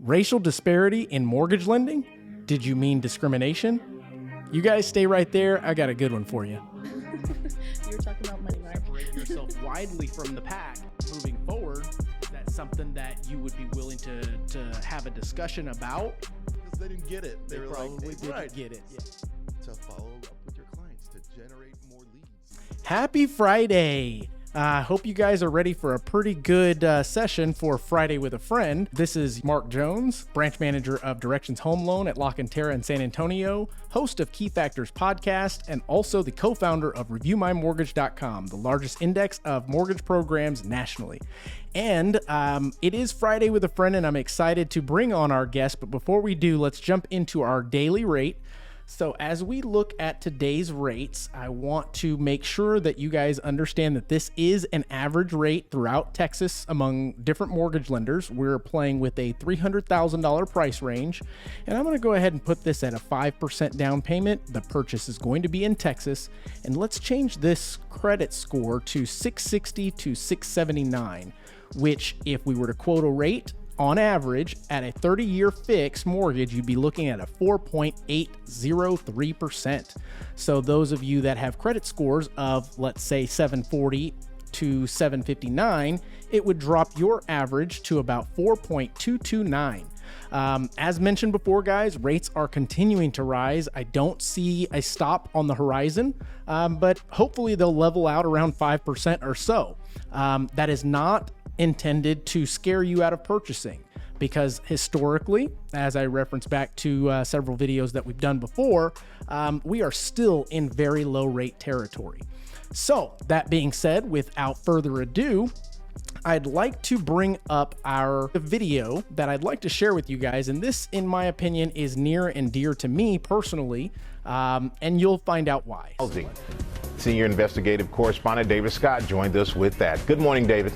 Racial disparity in mortgage lending? Did you mean discrimination? You guys stay right there. I got a good one for you. You were talking about money, right? Separate yourself widely from the pack moving forward. Is that something that you would be willing to have a discussion about? Because they didn't get it. They were probably like, didn't get it. Yeah. To follow up with your clients to generate more leads. Happy Friday. I hope you guys are ready for a pretty good session for Friday with a Friend. This is Mark Jones, branch manager of Directions Home Loan at Cantera in San Antonio, host of Key Factors podcast, and also the co-founder of ReviewMyMortgage.com, the largest index of mortgage programs nationally. And it is Friday with a Friend, and I'm excited to bring on our guest. But before we do, let's jump into our daily rate. So as we look at today's rates, I want to make sure that you guys understand that this is an average rate throughout Texas among different mortgage lenders. We're playing with a $300,000 price range, and I'm going to go ahead and put this at a 5% down payment. The purchase is going to be in Texas, and let's change this credit score to 660 to 679, which if we were to quote a rate, on average, at a 30-year fixed mortgage, you'd be looking at a 4.803%. So those of you that have credit scores of, let's say, 740 to 759, it would drop your average to about 4.229. As mentioned before, guys, rates are continuing to rise. I don't see a stop on the horizon, but hopefully they'll level out around 5% or so. That is not intended to scare you out of purchasing, because historically, as I reference back to several videos that we've done before, we are still in very low rate territory. So that being said, without further ado, I'd like to bring up our video that I'd like to share with you guys. And this, in my opinion, is near and dear to me personally, and you'll find out why. Senior investigative correspondent David Scott joined us with that. Good morning, David.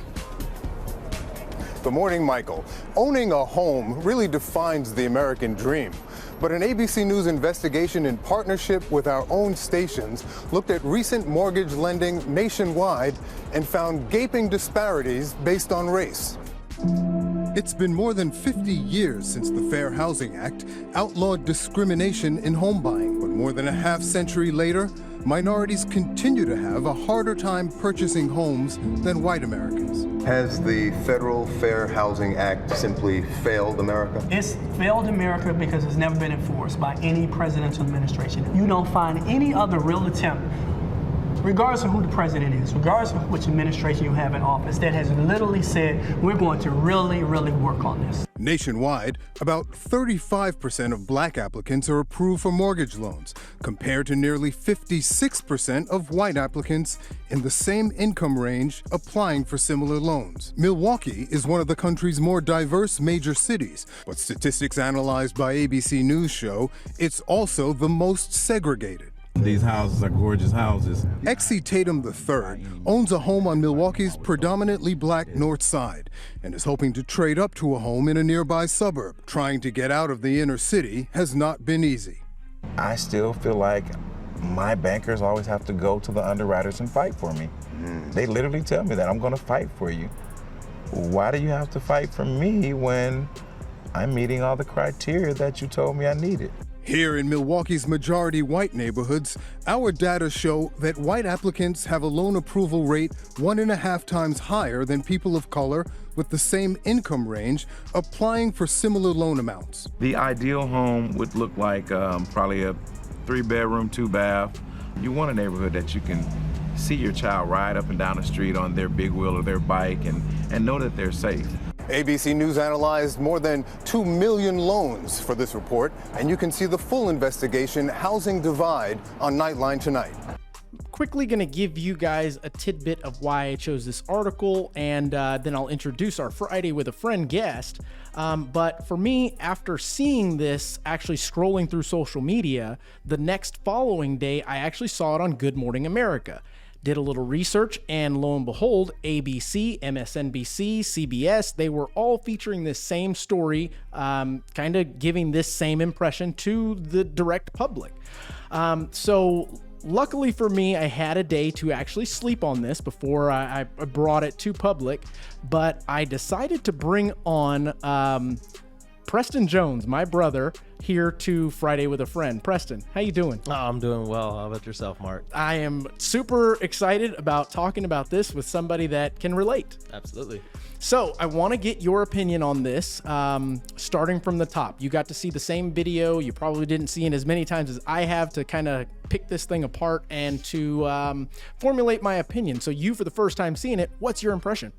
Good morning, Michael. Owning a home really defines the American dream. But an ABC News investigation in partnership with our own stations looked at recent mortgage lending nationwide and found gaping disparities based on race. It's been more than 50 years since the Fair Housing Act outlawed discrimination in home buying. But more than a half century later, minorities continue to have a harder time purchasing homes than white Americans. Has the Federal Fair Housing Act simply failed America? It's failed America because it's never been enforced by any presidential administration. You don't find any other real attempt, regardless of who the president is, regardless of which administration you have in office, that has literally said, we're going to really, really work on this. Nationwide, about 35% of black applicants are approved for mortgage loans, compared to nearly 56% of white applicants in the same income range applying for similar loans. Milwaukee is one of the country's more diverse major cities, but statistics analyzed by ABC News show it's also the most segregated. These houses are gorgeous houses. Exie Tatum III owns a home on Milwaukee's predominantly black north side and is hoping to trade up to a home in a nearby suburb. Trying to get out of the inner city has not been easy. I still feel like my bankers always have to go to the underwriters and fight for me. They literally tell me that I'm going to fight for you. Why do you have to fight for me when I'm meeting all the criteria that you told me I needed? Here in Milwaukee's majority white neighborhoods, our data show that white applicants have a loan approval rate 1.5 times higher than people of color with the same income range applying for similar loan amounts. The ideal home would look like probably a 3-bedroom, 2-bath. You want a neighborhood that you can see your child ride up and down the street on their big wheel or their bike and know that they're safe. ABC News analyzed more than 2 million loans for this report, and you can see the full investigation, Housing Divide, on Nightline tonight. Quickly going to give you guys a tidbit of why I chose this article, and then I'll introduce our Friday with a Friend guest. But for me, after seeing this, actually scrolling through social media, the next following day, I actually saw it on Good Morning America. Did a little research, and lo and behold, ABC, MSNBC, CBS, they were all featuring this same story, kind of giving this same impression to the direct public. So luckily for me, I had a day to actually sleep on this before I brought it to public, but I decided to bring on Preston Jones, my brother, here to Friday with a Friend. Preston, how you doing? Oh, I'm doing well. How about yourself, Mark? I am super excited about talking about this with somebody that can relate. Absolutely. So I want to get your opinion on this, starting from the top. You got to see the same video. You probably didn't see it as many times as I have to kind of pick this thing apart and to formulate my opinion. So you, for the first time seeing it, what's your impression?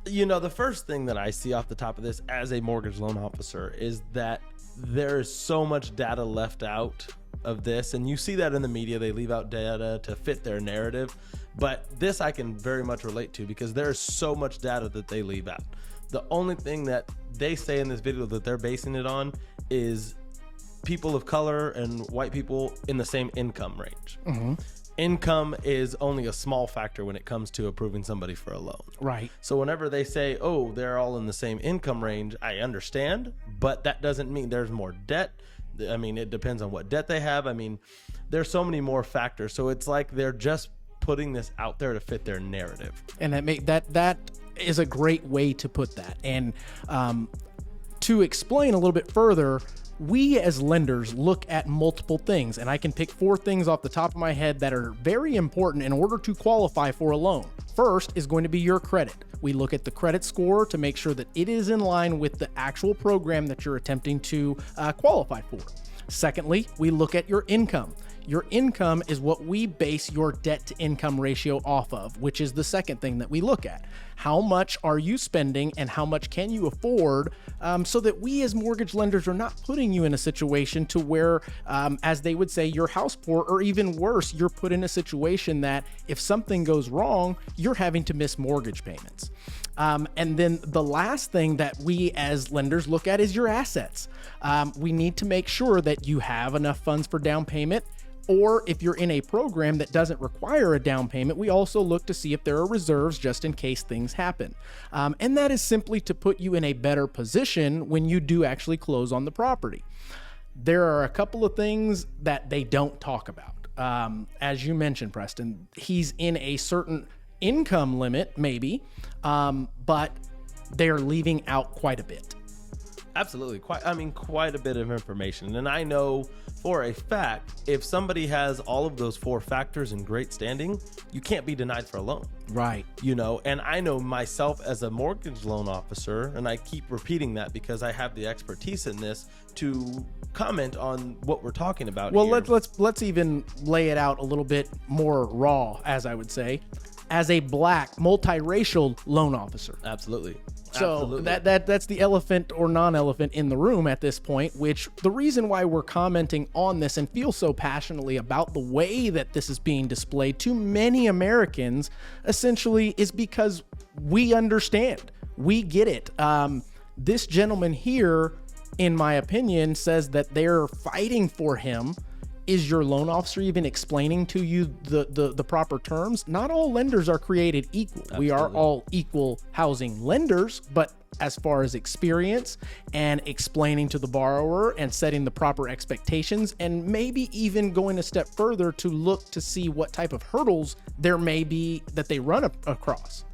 You know, the first thing that I see off the top of this as a mortgage loan officer is that there is so much data left out of this. And you see that in the media. They leave out data to fit their narrative. But this I can very much relate to because there's so much data that they leave out. The only thing that they say in this video that they're basing it on is people of color and white people in the same income range. Mm-hmm. Income is only a small factor when it comes to approving somebody for a loan. Right. So whenever they say, oh, they're all in the same income range, I understand, but that doesn't mean there's more debt. I mean, it depends on what debt they have. I mean, there's so many more factors. So it's like they're just putting this out there to fit their narrative. And that is a great way to put that. And to explain a little bit further, we as lenders look at multiple things, and I can pick 4 things off the top of my head that are very important in order to qualify for a loan. First is going to be your credit. We look at the credit score to make sure that it is in line with the actual program that you're attempting to qualify for. Secondly, we look at your income. Your income is what we base your debt to income ratio off of, which is the second thing that we look at. How much are you spending and how much can you afford, so that we as mortgage lenders are not putting you in a situation to where, as they would say, you're house poor, or even worse, you're put in a situation that if something goes wrong, you're having to miss mortgage payments. And then the last thing that we as lenders look at is your assets. We need to make sure that you have enough funds for down payment. Or if you're in a program that doesn't require a down payment, we also look to see if there are reserves just in case things happen. And that is simply to put you in a better position when you do actually close on the property. There are a couple of things that they don't talk about. As you mentioned, Preston, he's in a certain income limit, maybe, but they're leaving out quite a bit. Absolutely. Quite a bit of information. And I know for a fact, if somebody has all of those 4 factors in great standing, you can't be denied for a loan. Right. You know, and I know myself as a mortgage loan officer, and I keep repeating that because I have the expertise in this to comment on what we're talking about. Well, here. let's even lay it out a little bit more raw, as I would say, as a black multiracial loan officer. Absolutely. So that's the elephant or non-elephant in the room at this point, which the reason why we're commenting on this and feel so passionately about the way that this is being displayed to many Americans essentially is because we understand. We get it. This gentleman here, in my opinion, says that they're fighting for him. Is your loan officer even explaining to you the proper terms? Not all lenders are created equal. Absolutely. We are all equal housing lenders, but as far as experience and explaining to the borrower and setting the proper expectations, and maybe even going a step further to look to see what type of hurdles there may be that they run across.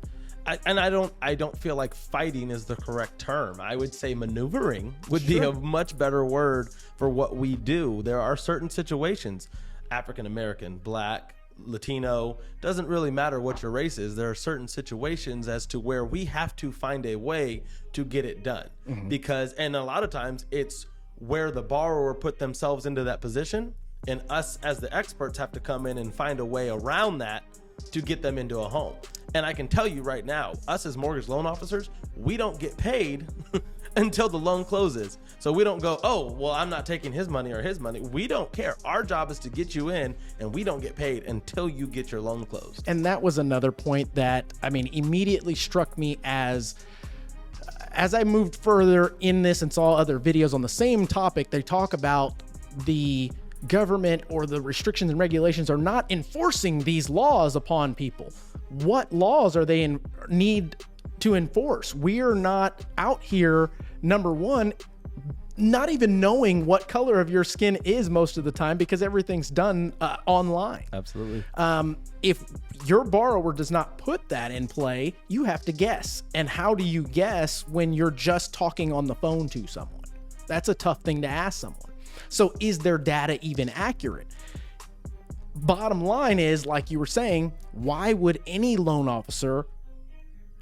I don't feel like fighting is the correct term. I would say maneuvering would be a much better word for what we do. There are certain situations, African American, Black, Latino, doesn't really matter what your race is. There are certain situations as to where we have to find a way to get it done. Mm-hmm. Because, and a lot of times it's where the borrower put themselves into that position, and us as the experts have to come in and find a way around that to get them into a home. And I can tell you right now, us as mortgage loan officers, we don't get paid until the loan closes. So we don't go, oh, well, I'm not taking his money or his money. We don't care. Our job is to get you in, and we don't get paid until you get your loan closed. And that was another point that, I mean, immediately struck me as I moved further in this and saw other videos on the same topic. They talk about the government or the restrictions and regulations are not enforcing these laws upon people. What laws are they need to enforce? We are not out here, number one, not even knowing what color of your skin is most of the time because everything's done online. Absolutely. If your borrower does not put that in play, you have to guess. And how do you guess when you're just talking on the phone to someone? That's a tough thing to ask someone. So is their data even accurate? Bottom line is, like you were saying, why would any loan officer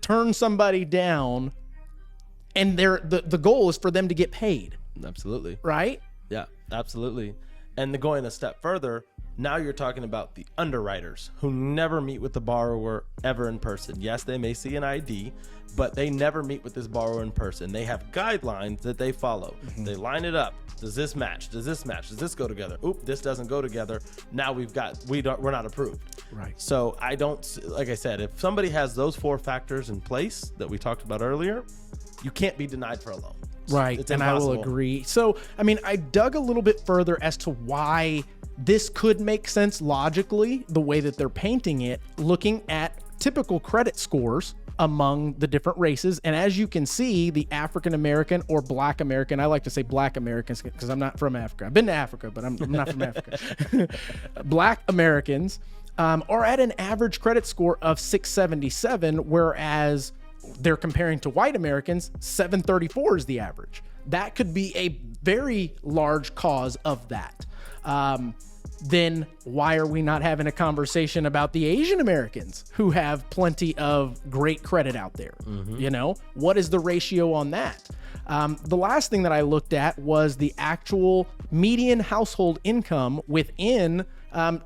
turn somebody down and the goal is for them to get paid? Absolutely. Right? Yeah, absolutely. And going a step further, now you're talking about the underwriters who never meet with the borrower ever in person. Yes, they may see an ID, but they never meet with this borrower in person. They have guidelines that they follow. They line it up. Does this match? Does this match? Does this go together? Oop, this doesn't go together. Now we're not approved. Right. So like I said, if somebody has those 4 factors in place that we talked about earlier, you can't be denied for a loan. Right. It's and impossible. I will agree. So, I mean, I dug a little bit further as to why this could make sense logically, the way that they're painting it, looking at typical credit scores among the different races. And as you can see, the African American or Black American, I like to say Black Americans because I'm not from Africa. I've been to Africa, but I'm not from Africa. Black Americans are at an average credit score of 677, whereas they're comparing to white Americans, 734 is the average. That could be a very large cause of that. Then why are we not having a conversation about the Asian Americans who have plenty of great credit out there? You know, what is the ratio on that? The last thing that I looked at was the actual median household income within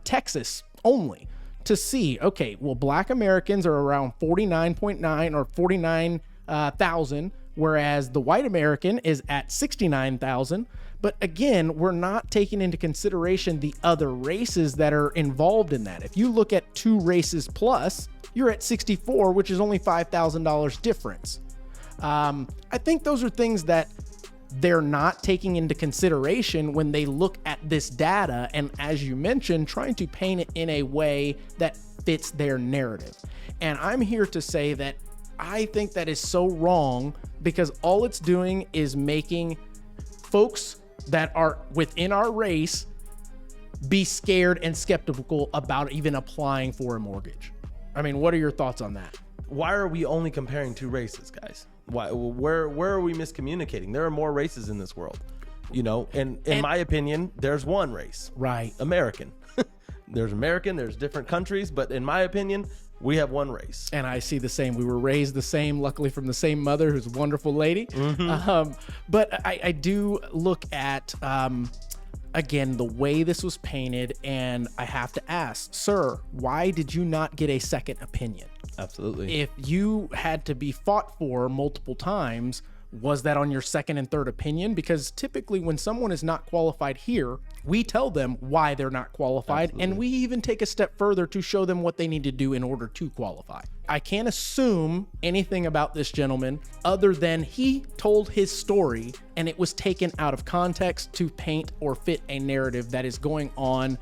Texas only, to see, okay, well, Black Americans are around 49.9 or 49,000, whereas the white American is at 69,000. But again, we're not taking into consideration the other races that are involved in that. If you look at 2 races plus, you're at 64, which is only $5,000 difference. I think those are things that they're not taking into consideration when they look at this data, and as you mentioned, trying to paint it in a way that fits their narrative. And I'm here to say that I think that is so wrong, because all it's doing is making folks that are within our race be scared and skeptical about even applying for a mortgage. I mean, what are your thoughts on that? Why are we only comparing 2 races, guys? Where are we miscommunicating? There are more races in this world, you know, and in my opinion, there's one race, right? American. There's American, there's different countries, but in my opinion, we have one race. And I see the same. We were raised the same, luckily from the same mother, who's a wonderful lady. But I do look at, again, the way this was painted, and I have to ask, sir, why did you not get a second opinion? Absolutely. If you had to be fought for multiple times, was that on your second and third opinion? Because typically when someone is not qualified here, we tell them why they're not qualified. Absolutely. And we even take a step further to show them what they need to do in order to qualify. I can't assume anything about this gentleman other than he told his story and it was taken out of context to paint or fit a narrative that is going on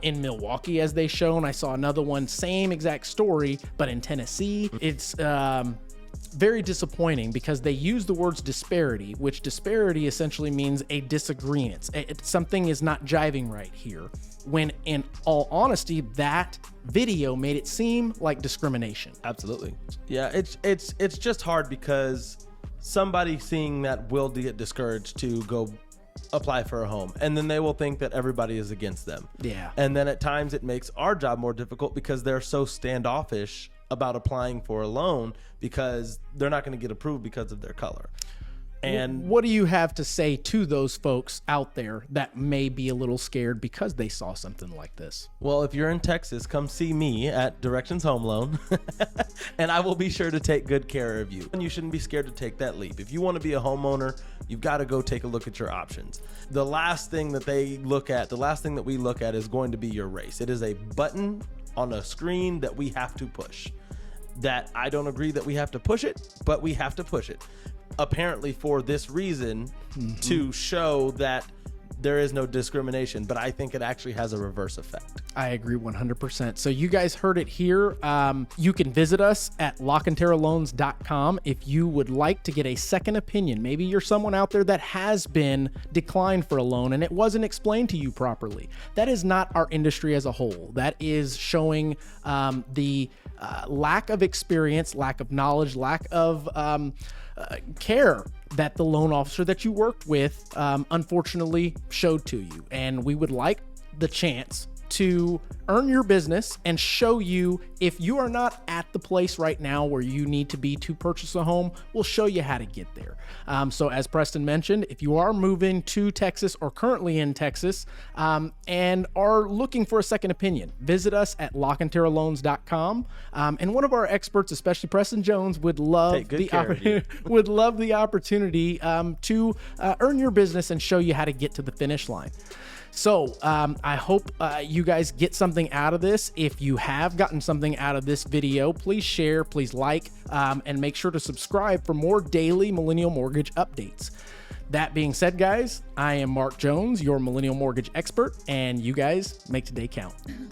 in Milwaukee, as they shown. I saw another one, same exact story, but in Tennessee. It's very disappointing because they use the words disparity, which disparity essentially means a disagreement. Something is not jiving right here, when in all honesty, that video made it seem like discrimination. Absolutely. Yeah, it's just hard because somebody seeing that will get discouraged to go apply for a home, and then they will think that everybody is against them. Yeah. And then at times it makes our job more difficult because they're so standoffish about applying for a loan because they're not going to get approved because of their color. And what do you have to say to those folks out there that may be a little scared because they saw something like this? Well, if you're in Texas, come see me at Directions Home Loan and I will be sure to take good care of you. And you shouldn't be scared to take that leap. If you want to be a homeowner, you've got to go take a look at your options. The last thing that we look at is going to be your race. It is a button on a screen that we have to push. That I don't agree that we have to push it, but we have to push it. Apparently for this reason, to show that there is no discrimination, but I think it actually has a reverse effect. I agree 100%. So you guys heard it here. You can visit us at LaCanteraLoans.com if you would like to get a second opinion. Maybe you're someone out there that has been declined for a loan and it wasn't explained to you properly. That is not our industry as a whole. That is showing the lack of experience, lack of knowledge, lack of care that the loan officer that you worked with unfortunately showed to you. And we would like the chance to earn your business and show you, if you are not at the place right now where you need to be to purchase a home, we'll show you how to get there. So as Preston mentioned, if you are moving to Texas or currently in Texas and are looking for a second opinion, visit us at LockandTerraLoans.com. And one of our experts, especially Preston Jones, would love the opportunity to earn your business and show you how to get to the finish line. So I hope you guys get something out of this. If you have gotten something out of this video, please share, please like, and make sure to subscribe for more daily Millennial Mortgage updates. That being said, guys, I am Mark Jones, your Millennial Mortgage expert, and you guys make today count. You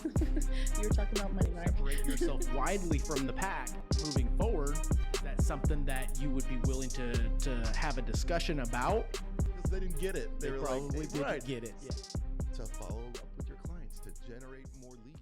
were talking about money, right? Separate yourself widely from the pack moving forward. Is that something that you would be willing to have a discussion about? Because they didn't get it. They were probably like, didn't right. get it. Yeah. To follow up with your clients to generate more leads.